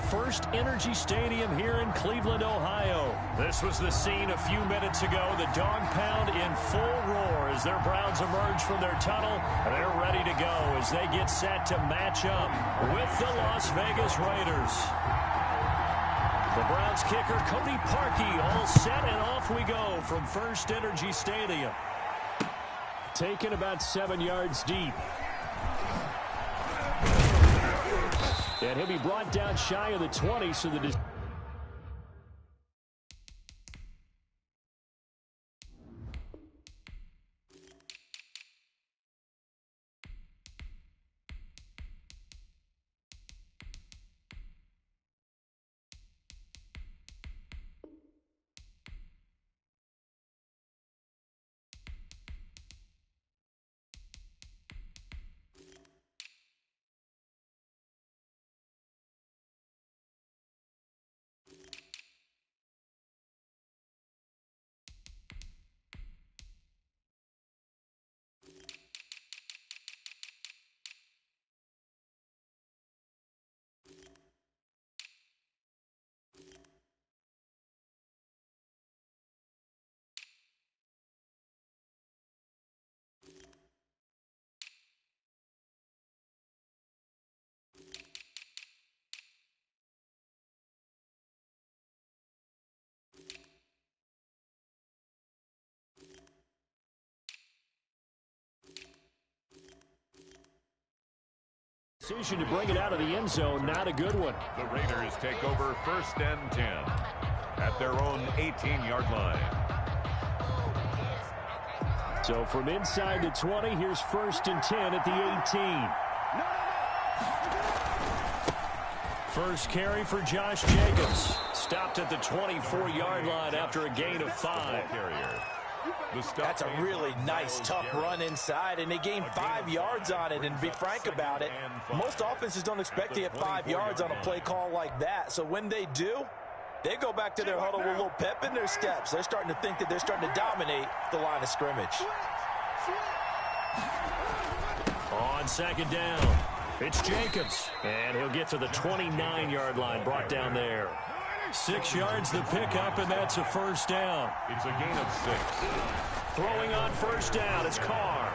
First Energy Stadium here in Cleveland, Ohio. This was the scene a few minutes ago. The dog pound in full roar as their Browns emerge from their tunnel. They're ready to go as they get set to match up with the Las Vegas Raiders. The Browns kicker, Cody Parkey, all set, and off we go from First Energy Stadium. Taken about 7 yards deep. And he'll be brought down shy of the 20, so the decision to bring it out of the end zone, not a good one. The Raiders take over 1st and 10 at their own 18-yard line. So from inside the 20, here's 1st and 10 at the 18. First carry for Josh Jacobs. Stopped at the 24-yard line after a gain of 5. That's a really nice, tough run inside, and they gained 5 yards on it. And to be frank about it, most offenses don't expect to get 5 yards on a play call like that. So when they do, they go back to their huddle with a little pep in their steps. They're starting to think that they're starting to dominate the line of scrimmage. On 2nd down, it's Jacobs, and he'll get to the 29-yard line, brought down there. 6 yards the pickup, and that's a 1st down. It's a gain of 6. Throwing on 1st down, it's Carr.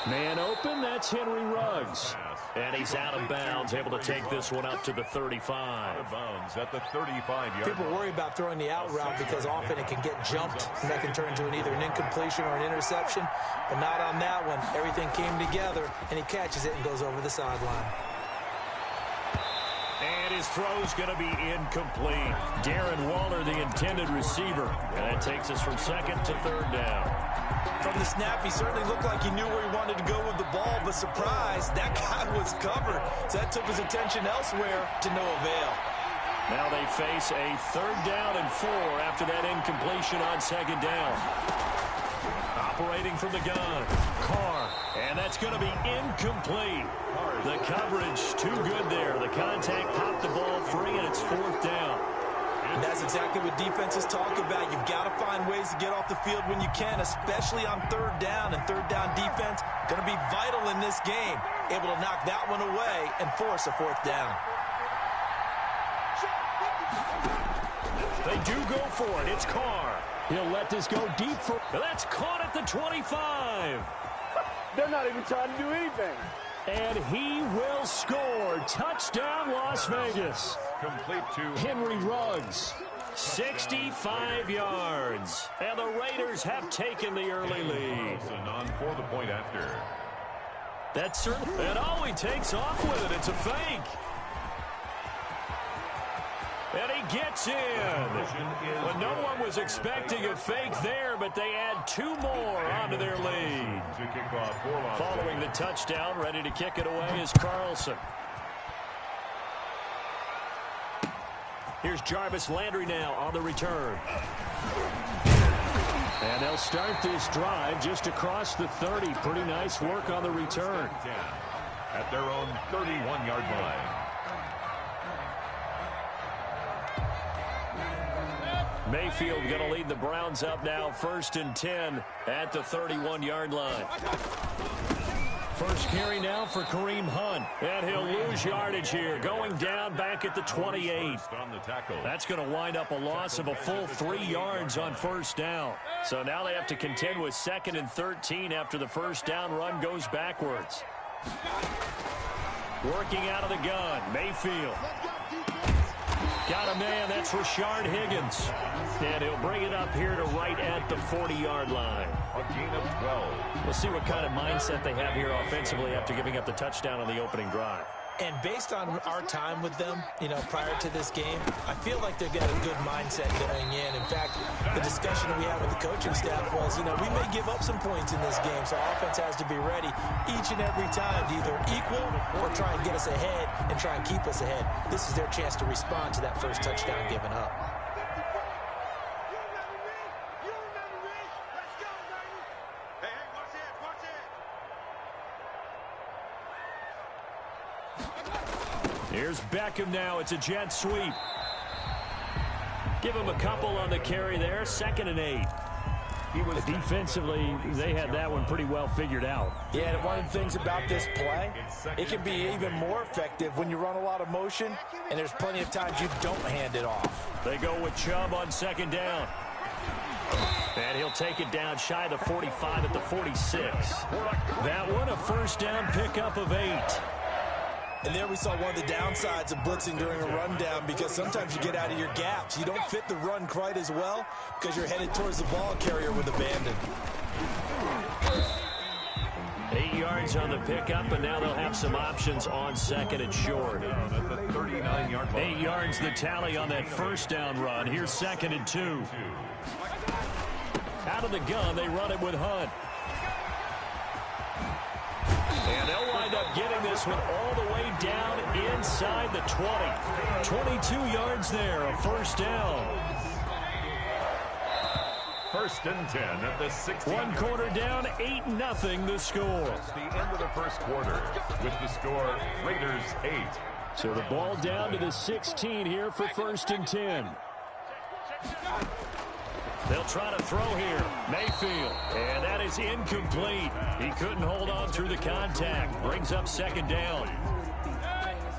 Man open, that's Henry Ruggs. And he's out of bounds, able to take this one up to the 35. Out of bounds at the 35-yard. People worry about throwing the out route because often it can get jumped, and that can turn into either an incompletion or an interception. But not on that one. Everything came together, and he catches it and goes over the sideline. And his throw's going to be incomplete. Darren Waller, the intended receiver. And that takes us from 2nd to 3rd down. From the snap, he certainly looked like he knew where he wanted to go with the ball, but surprise, that guy was covered. So that took his attention elsewhere to no avail. Now they face a 3rd down and 4 after that incompletion on 2nd down. Operating from the gun, Carr, and that's going to be incomplete. The coverage too good there. The contact popped the ball free, and it's 4th down. And that's exactly what defenses talk about. You've got to find ways to get off the field when you can, especially on 3rd down. And 3rd down defense going to be vital in this game. Able to knock that one away and force a 4th down. They do go for it. It's Carr. He'll let this go deep for... That's caught at the 25. They're not even trying to do anything. And he will score. Touchdown, Las Vegas. Complete to Henry Ruggs. 65 yards. And the Raiders have taken the early lead. on for the point after. That's certainly... And oh, he takes off with it. It's a fake. And he gets in. Well, no one was expecting a fake there, but they add 2 more onto their lead. Following the touchdown, ready to kick it away is Carlson. Here's Jarvis Landry now on the return. And they'll start this drive just across the 30. Pretty nice work on the return. At their own 31-yard line. Mayfield going to lead the Browns up now, 1st and 10 at the 31-yard line. First carry now for Kareem Hunt. And he'll lose yardage here, going down back at the 28. That's going to wind up a loss of a full 3 yards on first down. So now they have to contend with 2nd and 13 after the first down run goes backwards. Working out of the gun, Mayfield. Got a man, that's Rashard Higgins. And he'll bring it up here to right at the 40-yard line. A gain of 12. We'll see what kind of mindset they have here offensively after giving up the touchdown on the opening drive. And based on our time with them, prior to this game, I feel like they've got a good mindset going in. In fact, the discussion we had with the coaching staff was, we may give up some points in this game, so offense has to be ready each and every time to either equal or try and get us ahead and try and keep us ahead. This is their chance to respond to that first touchdown given up. Here's Beckham now. It's a jet sweep. Give him a couple on the carry there. 2nd and 8. Defensively, they had that one pretty well figured out. Yeah, and one of the things about this play, it can be even more effective when you run a lot of motion, and there's plenty of times you don't hand it off. They go with Chubb on 2nd down. And he'll take it down shy of the 45 at the 46. That one, a first down pickup of 8. And there we saw one of the downsides of blitzing during a rundown, because sometimes you get out of your gaps. You don't fit the run quite as well because you're headed towards the ball carrier with abandon. 8 yards on the pickup, and now they'll have some options on 2nd and short. 8 yards the tally on that first down run. Here's 2nd and 2. Out of the gun, they run it with Hunt. And they'll wind up getting this one all the way down inside the 20. 22 yards there, a first down. 1st and 10 at the 16. 1 quarter down, 8-0 the score. It's the end of the first quarter with the score Raiders 8. So the ball down to the 16 here for 1st and 10. They'll try to throw here. Mayfield. And that is incomplete. He couldn't hold on through the contact. Brings up 2nd down.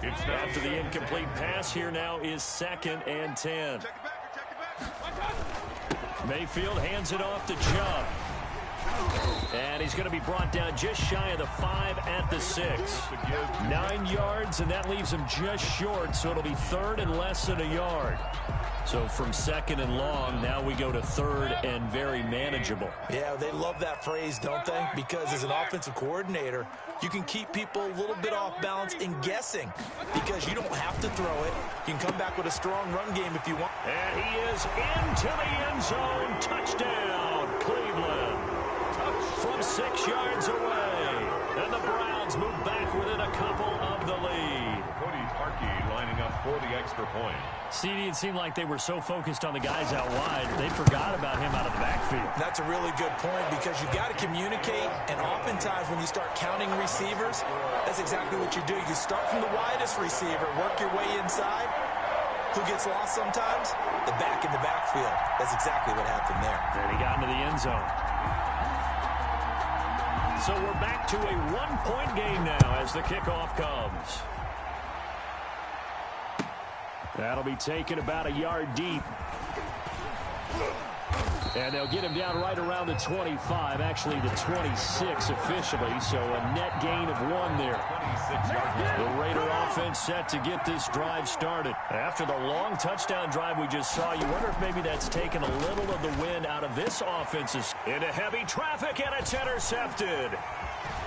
After the incomplete pass, here now is 2nd and 10. Mayfield hands it off to Chubb. And he's going to be brought down just shy of the 5 at the 6. 9 yards, and that leaves him just short, so it'll be 3rd and less than a yard. So from 2nd and long, now we go to 3rd and very manageable. Yeah, they love that phrase, don't they? Because as an offensive coordinator, you can keep people a little bit off balance in guessing, because you don't have to throw it. You can come back with a strong run game if you want. And he is into the end zone. Touchdown, Cleveland. From 6 yards away. And the Browns move back within a couple of the lead. Cody Parkey lining up for the extra point. CD, it seemed like they were so focused on the guys out wide, they forgot about him out of the backfield. That's a really good point, because you've got to communicate, and oftentimes when you start counting receivers, that's exactly what you do. You start from the widest receiver, work your way inside. Who gets lost sometimes? The back in the backfield. That's exactly what happened there. And he got into the end zone. So we're back to a 1-point game now as the kickoff comes. That'll be taken about a yard deep. And they'll get him down right around the 25, actually the 26 officially, so a net gain of 1 there. The Raider offense set to get this drive started. After the long touchdown drive we just saw, you wonder if maybe that's taken a little of the wind out of this offense. Into heavy traffic, and it's intercepted.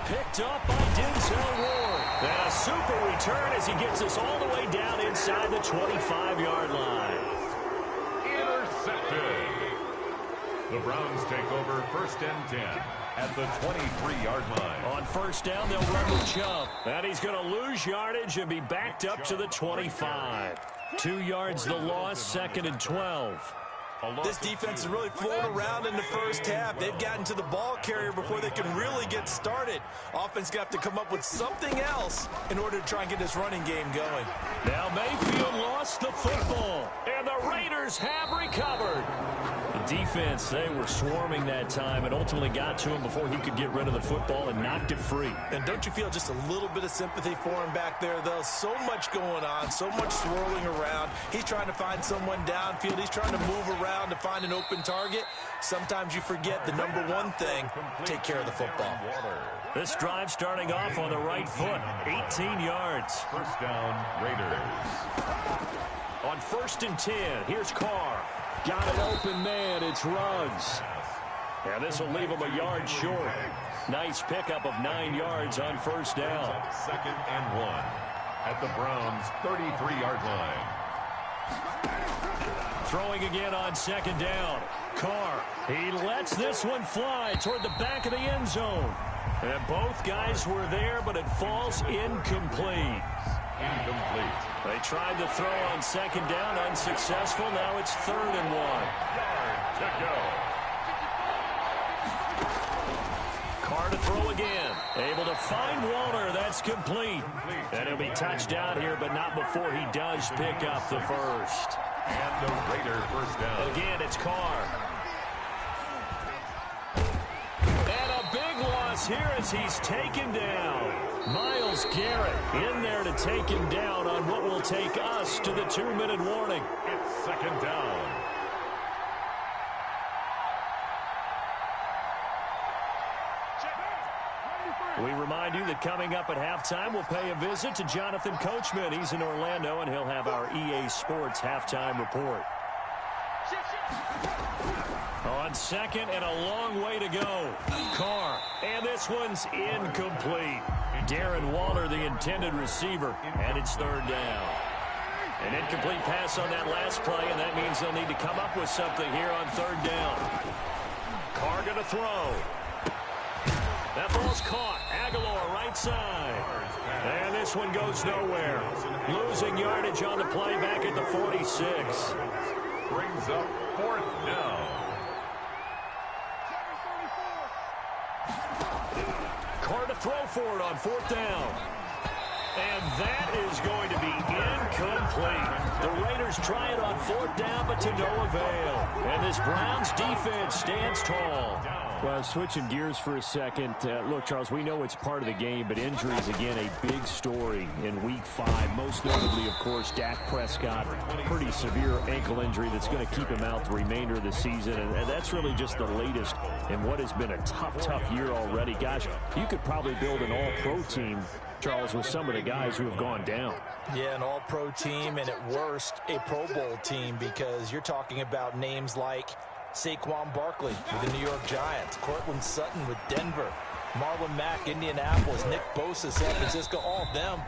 Picked up by Denzel Ward. And a super return as he gets us all the way down inside the 25-yard line. Intercepted. The Browns take over 1st and 10 at the 23-yard line. On first down, they'll run with Chubb. And he's going to lose yardage and be backed up to the 25. 2 yards the loss, 2nd and 12. This defense is really floating around in the first half. They've gotten to the ball carrier before they can really get started. Offense going to have to come up with something else in order to try and get this running game going. Now Mayfield lost the football, and the Raiders have recovered. defense, they were swarming that time and ultimately got to him before he could get rid of the football and knocked it free. And don't you feel just a little bit of sympathy for him back there, though? So much going on, so much swirling around. He's trying to find someone downfield. He's trying to move around to find an open target. Sometimes you forget the number one thing, take care of the football. This drive starting off on the right foot, 18 yards. First down, Raiders. On 1st and 10, here's Carr. Got an open man, it's Ruggs. And this will leave him a yard short. Nice pickup of 9 yards on 1st down. 2nd and 1 at the Browns' 33-yard line. Throwing again on 2nd down. Carr, he lets this one fly toward the back of the end zone. And both guys were there, but it falls incomplete. Incomplete. They tried to throw on 2nd down, unsuccessful. Now it's 3rd and 1. Yard to go. Carr to throw again. Able to find Walter. That's complete. And he'll be touched down here, but not before he does pick up the first. And the Raider first down. Again, it's Carr. And a big loss here as he's taken down. Myles Garrett in there to take him down on what will take us to the 2-minute warning. It's 2nd down. We remind you that coming up at halftime, we'll pay a visit to Jonathan Coachman. He's in Orlando, and he'll have our EA Sports halftime report. On 2nd and a long way to go. Carr, and this one's incomplete. Darren Waller, the intended receiver, and it's 3rd down. An incomplete pass on that last play, and that means they'll need to come up with something here on 3rd down. Carr going to throw. That ball's caught. Aguilar right side. And this one goes nowhere. Losing yardage on the play back at the 46. Brings up 4th down. Carr to throw for it on 4th down. And that is going to be incomplete. The Raiders try it on 4th down, but to no avail. And this Browns defense stands tall. Well, switching gears for a second. Look, Charles, we know it's part of the game, but injuries, again, a big story in Week 5. Most notably, of course, Dak Prescott. Pretty severe ankle injury that's going to keep him out the remainder of the season. And that's really just the latest in what has been a tough year already. Gosh, you could probably build an all-pro team, Charles, with some of the guys who have gone down. Yeah, an all-pro team, and at worst, a Pro Bowl team, because you're talking about names like Saquon Barkley with the New York Giants, Cortland Sutton with Denver, Marlon Mack, Indianapolis, Nick Bosa, San Francisco, all of them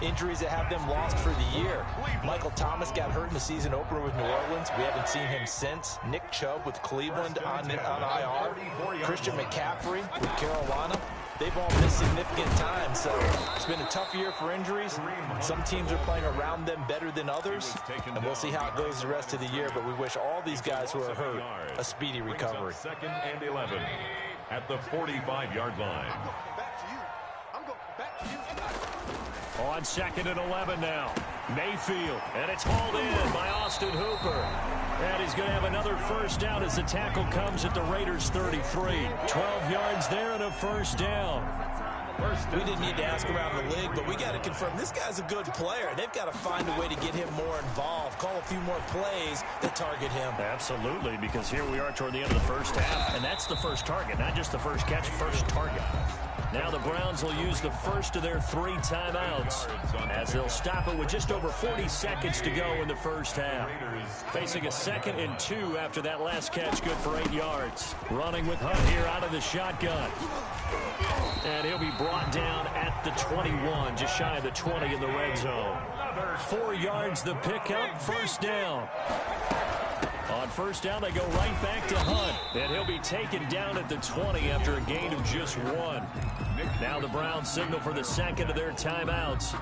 injuries that have them lost for the year. Michael Thomas got hurt in the season opener with New Orleans. We haven't seen him since. Nick Chubb with Cleveland on IR. Christian McCaffrey with Carolina. They've all missed significant time, so it's been a tough year for injuries. Some teams are playing around them better than others, and we'll see how it goes the rest of the year, but we wish all these guys who are hurt a speedy recovery. 2nd and 11 at the 45-yard line. On 2nd and 11 now. Mayfield, and it's hauled in by Austin Hooper. And he's going to have another first down as the tackle comes at the Raiders' 33. 12 yards there and a first down. We didn't need to ask around the league, but we got to confirm this guy's a good player. They've got to find a way to get him more involved, call a few more plays that target him. Absolutely, because here we are toward the end of the first half, and that's the first target, not just the first catch, first target. Now the Browns will use the first of their 3 timeouts as they'll stop it with just over 40 seconds to go in the first half. Facing a 2nd and 2 after that last catch, good for 8 yards. Running with Hunt here out of the shotgun. And he'll be brought down at the 21, just shy of the 20 in the red zone. 4 yards the pickup, first down. On first down, they go right back to Hunt. And he'll be taken down at the 20 after a gain of just 1. Now the Browns signal for the 2nd of their timeouts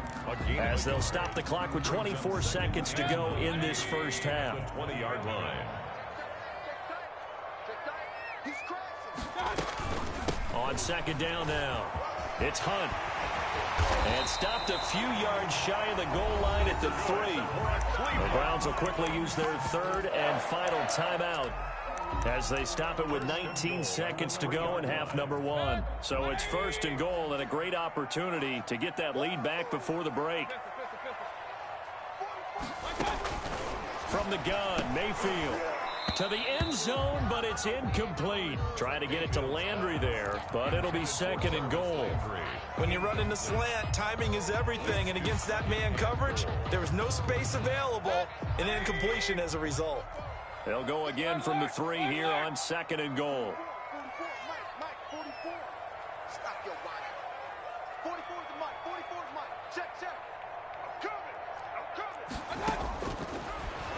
as they'll stop the clock with 24 seconds to go in this first half. 20-yard line. On 2nd down now, it's Hunt. And stopped a few yards shy of the goal line at the 3. The Browns will quickly use their 3rd and final timeout as they stop it with 19 seconds to go in half number 1. So it's 1st and goal and a great opportunity to get that lead back before the break. From the gun, Mayfield to the end zone, but it's incomplete. Trying to get it to Landry there, but it'll be 2nd and goal. When you run in the slant, timing is everything, and against that man coverage, there was no space available, and incompletion as a result. They'll go again from the 3 here on 2nd and goal.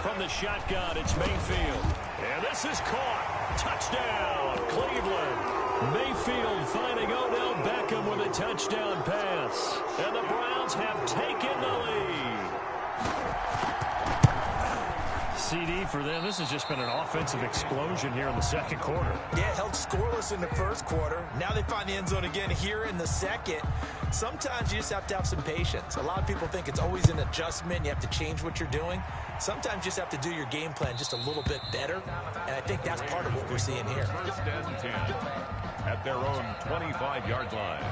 From the shotgun, it's Mayfield. And this is caught. Touchdown, Cleveland. Mayfield finding Odell Beckham with a touchdown pass. And the Browns have taken the lead. CD for them. This has just been an offensive explosion here in the 2nd quarter. Yeah, held scoreless in the 1st quarter. Now they find the end zone again here in the 2nd. Sometimes you just have to have some patience. A lot of people think it's always an adjustment. You have to change what you're doing. Sometimes you just have to do your game plan just a little bit better. And I think that's part of what we're seeing here. 1st and 10 at their own 25-yard line.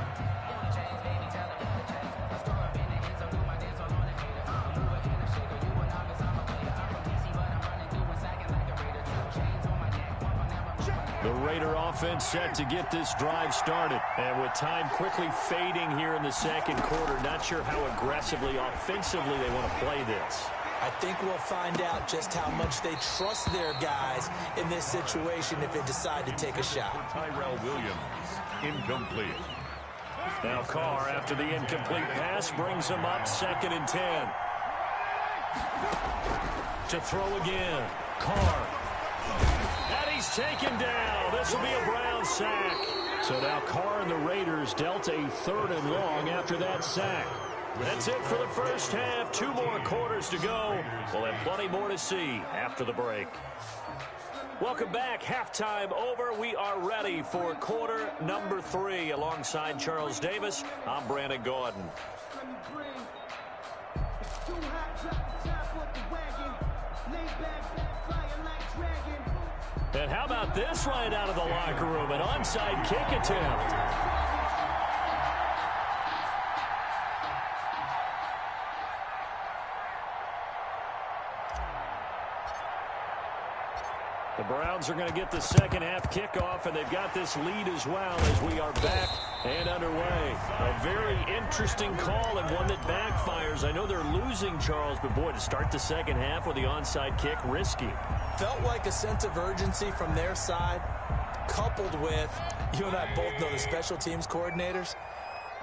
The Raider offense set to get this drive started. And with time quickly fading here in the 2nd quarter, not sure how aggressively, offensively they want to play this. I think we'll find out just how much they trust their guys in this situation if they decide to take a shot. Tyrell Williams, incomplete. Now Carr, after the incomplete pass, brings him up 2nd and 10. To throw again. Carr. And he's taken down. This will be a Brown sack. So now Carr and the Raiders dealt a 3rd and long after that sack. That's it for the 1st half. 2 more quarters to go. We'll have plenty more to see after the break. Welcome back. Halftime over. We are ready for quarter number 3. Alongside Charles Davis, I'm Brandon Gordon. And how about this right out of the locker room? An onside kick attempt. The Browns are going to get the 2nd half kickoff, and they've got this lead as well as we are back and underway. A very interesting call and one that backfires. I know they're losing, Charles, but boy, to start the 2nd half with the onside kick, risky. Felt like a sense of urgency from their side, coupled with, you and I both know the special teams coordinators.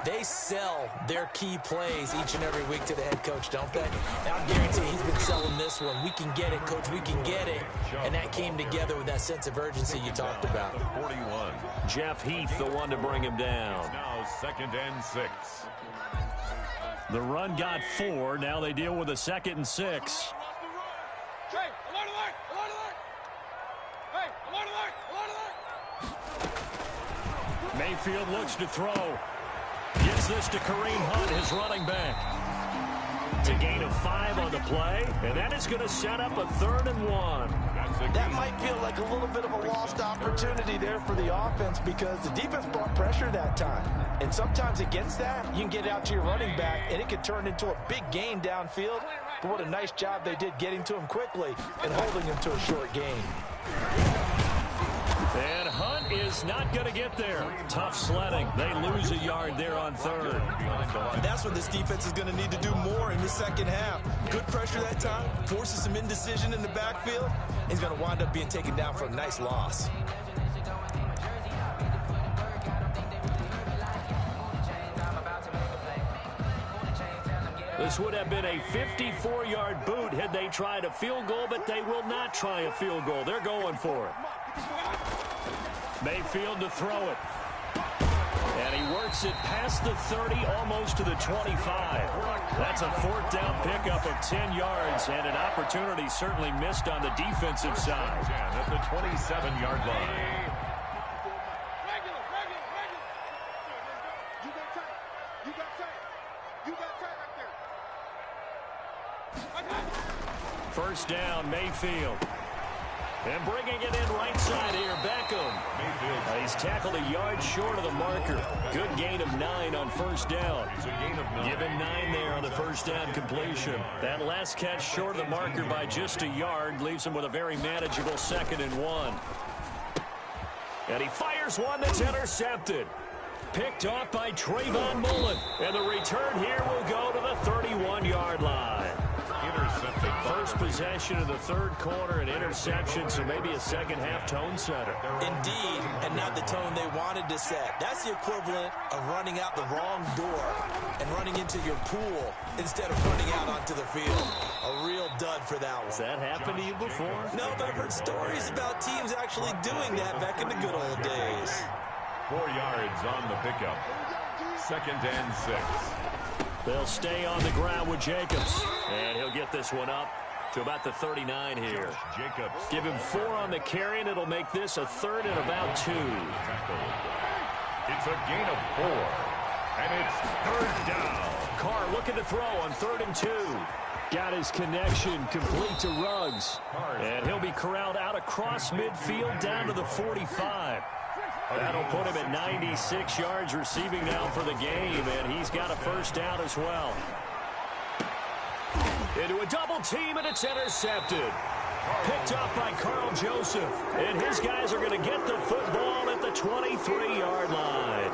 They sell their key plays each and every week to the head coach, don't they? And I guarantee he's been selling this one. We can get it, coach. We can get it. And that came together with that sense of urgency you talked about. 41. Jeff Heath, the one to bring him down. Now 2nd and 6. The run got 4. Now they deal with a 2nd and 6. Mayfield looks to throw. Gives this to Kareem Hunt, his running back. It's a gain of 5 on the play, and that is going to set up a 3rd and 1. That might feel like a little bit of a lost opportunity there for the offense because the defense brought pressure that time. And sometimes against that, you can get it out to your running back, and it could turn into a big gain downfield. But what a nice job they did getting to him quickly and holding him to a short gain. And Hunt is not going to get there. Tough sledding. They lose a yard there on 3rd. And that's what this defense is going to need to do more in the 2nd half. Good pressure that time, forces some indecision in the backfield. He's going to wind up being taken down for a nice loss. This would have been a 54-yard boot had they tried a field goal, but they will not try a field goal. They're going for it. Mayfield to throw it. And he works it past the 30, almost to the 25. That's a 4th down pickup of 10 yards, and an opportunity certainly missed on the defensive side. 10 at the 27-yard line. First down, Mayfield. And bringing it in right side here, Beckham. He's tackled a yard short of the marker. Good gain of 9 on first down. Given 9 there on the first down completion. That last catch short of the marker by just a yard leaves him with a very manageable 2nd and 1. And he fires one that's intercepted. Picked off by Trayvon Mullen. And the return here will go to the 31-yard line. Intercepted. First possession of the third quarter, an interception, so maybe a second-half tone setter. Indeed, and not the tone they wanted to set. That's the equivalent of running out the wrong door and running into your pool instead of running out onto the field. A real dud for that one. Has that happened to you before? No, but I've heard stories about teams actually doing that back in the good old days. 4 yards on the pickup. 2nd and 6. They'll stay on the ground with Jacobs. And he'll get this one up to about the 39 here. Jacobs. Give him 4 on the carry, and it'll make this a 3rd and about 2. It's a gain of 4. And it's 3rd down. Carr looking to throw on 3rd and 2. Got his connection complete to Ruggs. And he'll be corralled out across midfield down to the 45. That'll put him at 96 yards receiving now for the game, and he's got a first down as well. Into a double team, and it's intercepted. Picked off by Carl Joseph, and his guys are going to get the football at the 23-yard line.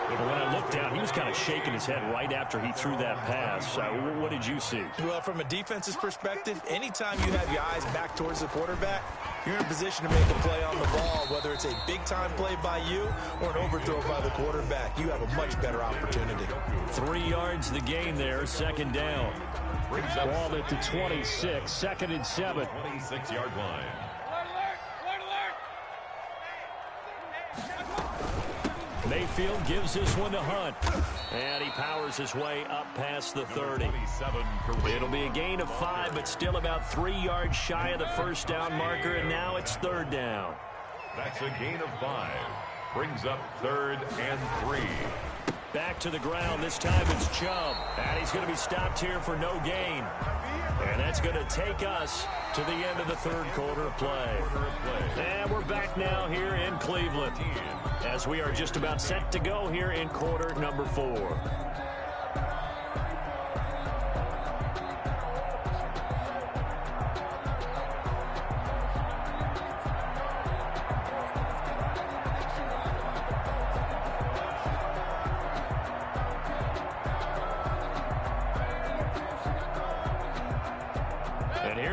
When I looked down, he was kind of shaking his head right after he threw that pass. What did you see? Well, from a defense's perspective, anytime you have your eyes back towards the quarterback, you're in a position to make a play on the ball, whether it's a big-time play by you or an overthrow by the quarterback. You have a much better opportunity. 3 yards the gain there, 2nd down. Ball at the 26, 2nd and 7. 26-yard line. Mayfield gives this one to Hunt. And he powers his way up past the 30. It'll be a gain of 5, but still about 3 yards shy of the first down marker, and now it's 3rd down. That's a gain of 5. Brings up 3rd and 3. Back to the ground. This time it's Chubb. And he's going to be stopped here for no gain. And that's going to take us to the end of the third quarter of play. And we're back now here in Cleveland as we are just about set to go here in quarter number 4.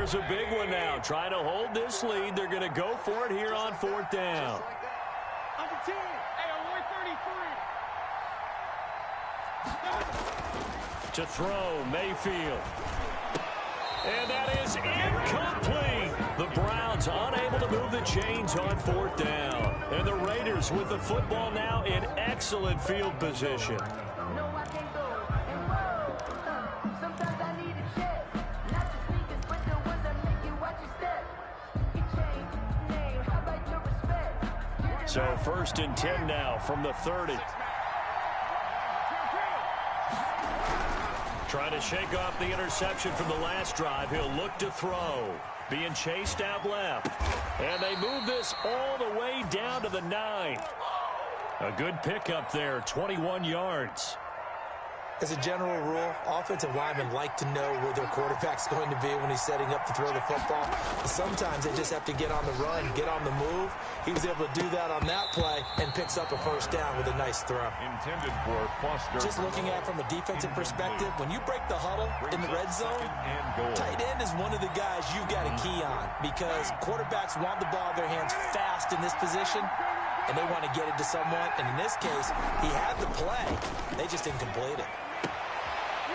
Here's a big one now. Trying to hold this lead. They're going to go for it here on 4th down. To throw, Mayfield. And that is incomplete. The Browns unable to move the chains on 4th down. And the Raiders with the football now in excellent field position. So 1st and 10 now from the 30. Trying to shake off the interception from the last drive. He'll look to throw. Being chased out left. And they move this all the way down to the 9. A good pickup there, 21 yards. As a general rule, offensive linemen like to know where their quarterback's going to be when he's setting up to throw the football. Sometimes they just have to get on the run, get on the move. He was able to do that on that play and picks up a 1st down with a nice throw. Intended for Foster. Just looking at it from a defensive perspective, when you break the huddle in the red zone, tight end is one of the guys you've got a key on because quarterbacks want the ball in their hands fast in this position, and they want to get it to someone. And in this case, he had the play. They just didn't complete it.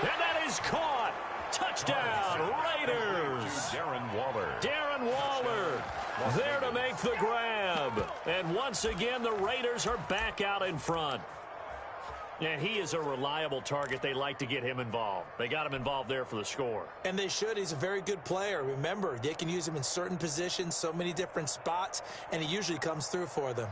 And that is caught. Touchdown, Raiders. Darren Waller there to make the grab. And once again, the Raiders are back out in front. And he is a reliable target. They like to get him involved. They got him involved there for the score. And they should. He's a very good player. Remember, they can use him in certain positions, so many different spots, and he usually comes through for them.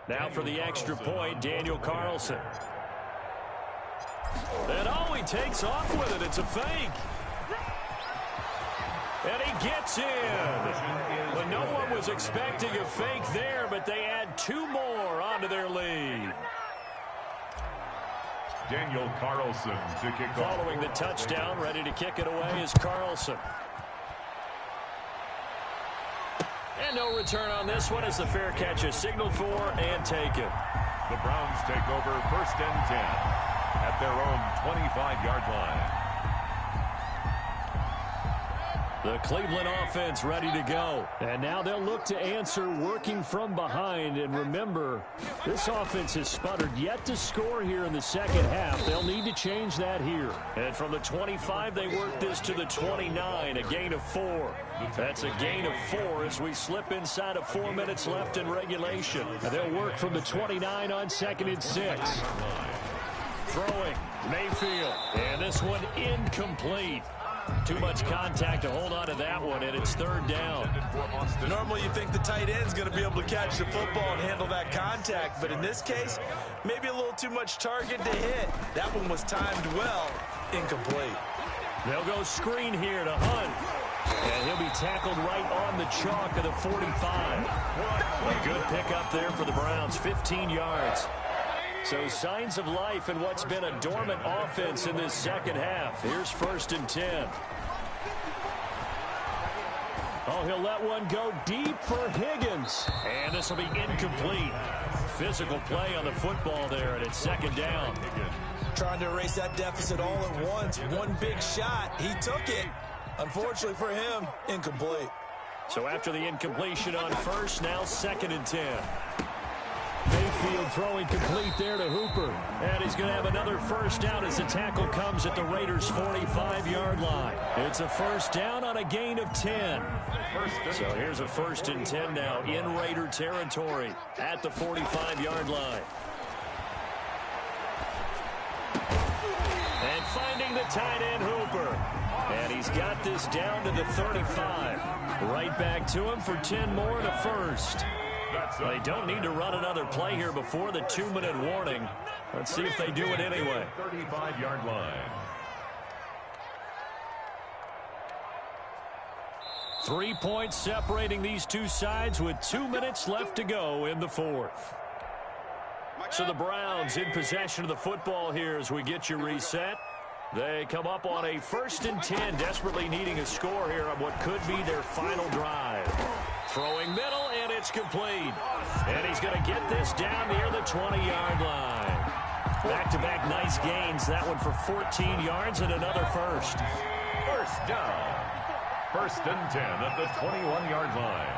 Now for the extra point, Daniel Carlson. And he takes off with it. It's a fake. And he gets in. But no one was expecting a fake there, but they add 2 more onto their lead. Daniel Carlson to kick off. Following the touchdown, ready to kick it away is Carlson. And no return on this one as the fair catch is signaled for and taken. The Browns take over 1st and 10 at their own 25-yard line. The Cleveland offense ready to go. And now they'll look to answer working from behind. And remember, this offense has sputtered yet to score here in the second half. They'll need to change that here. And from the 25, they work this to the 29, a gain of 4. That's a gain of 4 as we slip inside of 4 minutes left in regulation. And they'll work from the 29 on 2nd and 6. Throwing, Mayfield. And this one incomplete. Too much contact to hold on to that one, and it's 3rd down. Normally you think the tight end's going to be able to catch the football and handle that contact, but in this case, maybe a little too much target to hit. That one was timed well, incomplete. They'll go screen here to Hunt. And he'll be tackled right on the chalk of the 45. A good pickup there for the Browns, 15 yards. So signs of life in what's been a dormant offense in this second half. Here's 1st and 10. Oh, he'll let one go deep for Higgins. And this will be incomplete. Physical play on the football there, and it's 2nd down. Trying to erase that deficit all at once. One big shot. He took it. Unfortunately for him, incomplete. So after the incompletion on 1st, now 2nd and 10. Mayfield throwing complete there to Hooper. And he's going to have another 1st down as the tackle comes at the Raiders' 45-yard line. It's a 1st down on a gain of 10. So here's a 1st and 10 now in Raider territory at the 45-yard line. And finding the tight end, Hooper. And he's got this down to the 35. Right back to him for 10 more and a 1st. They don't need to run another play here before the 2-minute warning. Let's see if they do it anyway. 35-yard line. 3 points separating these two sides with 2 minutes left to go in the 4th. So the Browns in possession of the football here as we get you reset. They come up on a 1st and 10, desperately needing a score here on what could be their final drive. Throwing middle, and it's complete. And he's going to get this down near the 20-yard line. Back-to-back nice gains. That one for 14 yards and another 1st. 1st down. 1st and 10 at the 21-yard line.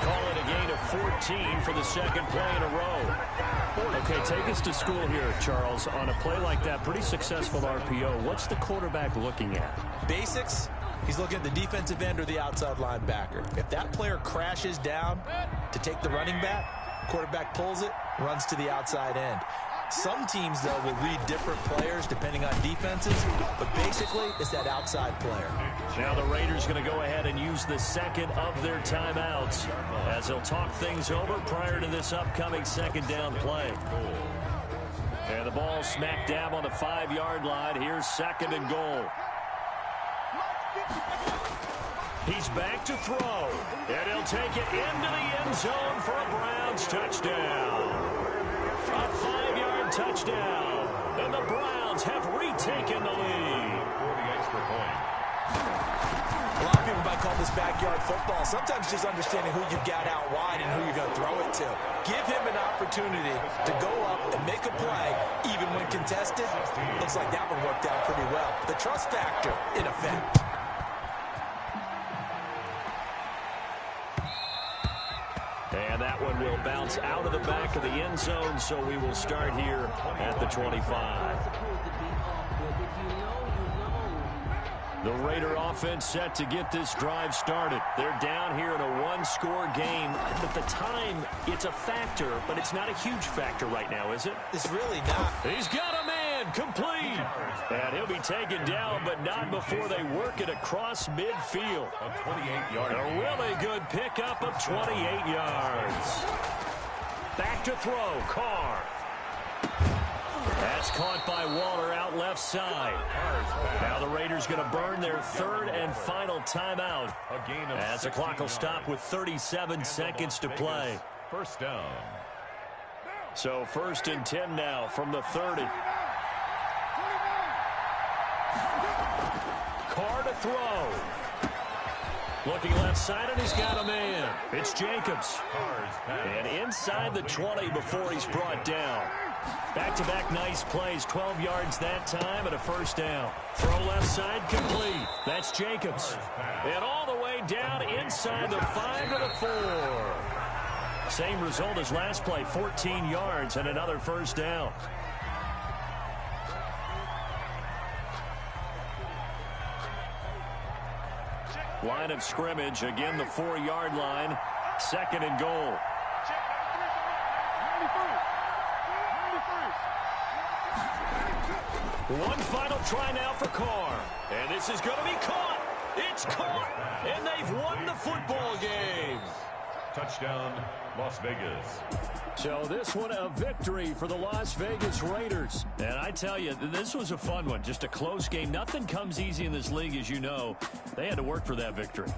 Call it a gain of 14 for the 2nd play in a row. Okay, take us to school here, Charles. On a play like that, pretty successful RPO. What's the quarterback looking at? Basics. He's looking at the defensive end or the outside linebacker. If that player crashes down to take the running back, quarterback pulls it, runs to the outside end. Some teams, though, will read different players depending on defenses, but basically it's that outside player. Now the Raiders going to go ahead and use the 2nd of their timeouts as they'll talk things over prior to this upcoming 2nd down play. And the ball smack dab on the 5-yard line. Here's 2nd and goal. He's back to throw, and he'll take it into the end zone for a Browns touchdown. A 5-yard touchdown, and the Browns have retaken the lead. For the extra point. A lot of people might call this backyard football. Sometimes just understanding who you've got out wide and who you're going to throw it to. Give him an opportunity to go up and make a play, even when contested. Looks like that one worked out pretty well. The trust factor in effect. And that one will bounce out of the back of the end zone, so we will start here at the 25. The Raider offense set to get this drive started. They're down here in a one-score game. At the time, it's a factor, but it's not a huge factor right now, is it? It's really not. He's got a man complete. And he'll be taken down, but not before they work it across midfield. A really good pickup of 28 yards. Back to throw, Carr. That's caught by Waller out left side. Now the Raiders going to burn their third and final timeout as the clock will stop with 37 seconds to play. First down. So 1st and 10 now from the 30. Carr to throw. Looking left side, and he's got a man. It's Jacobs. And inside the 20 before he's brought down. Back-to-back nice plays, 12 yards that time and a first down. Throw left side complete. That's Jacobs. And all the way down inside the 5 to the 4. Same result as last play, 14 yards and another first down. Line of scrimmage, again the 4-yard line. 2nd and goal. One final try now for Carr. And this is going to be caught. It's caught. And they've won the football game. Touchdown, Las Vegas. So this one a victory for the Las Vegas Raiders. And I tell you, this was a fun one. Just a close game. Nothing comes easy in this league, as you know. They had to work for that victory.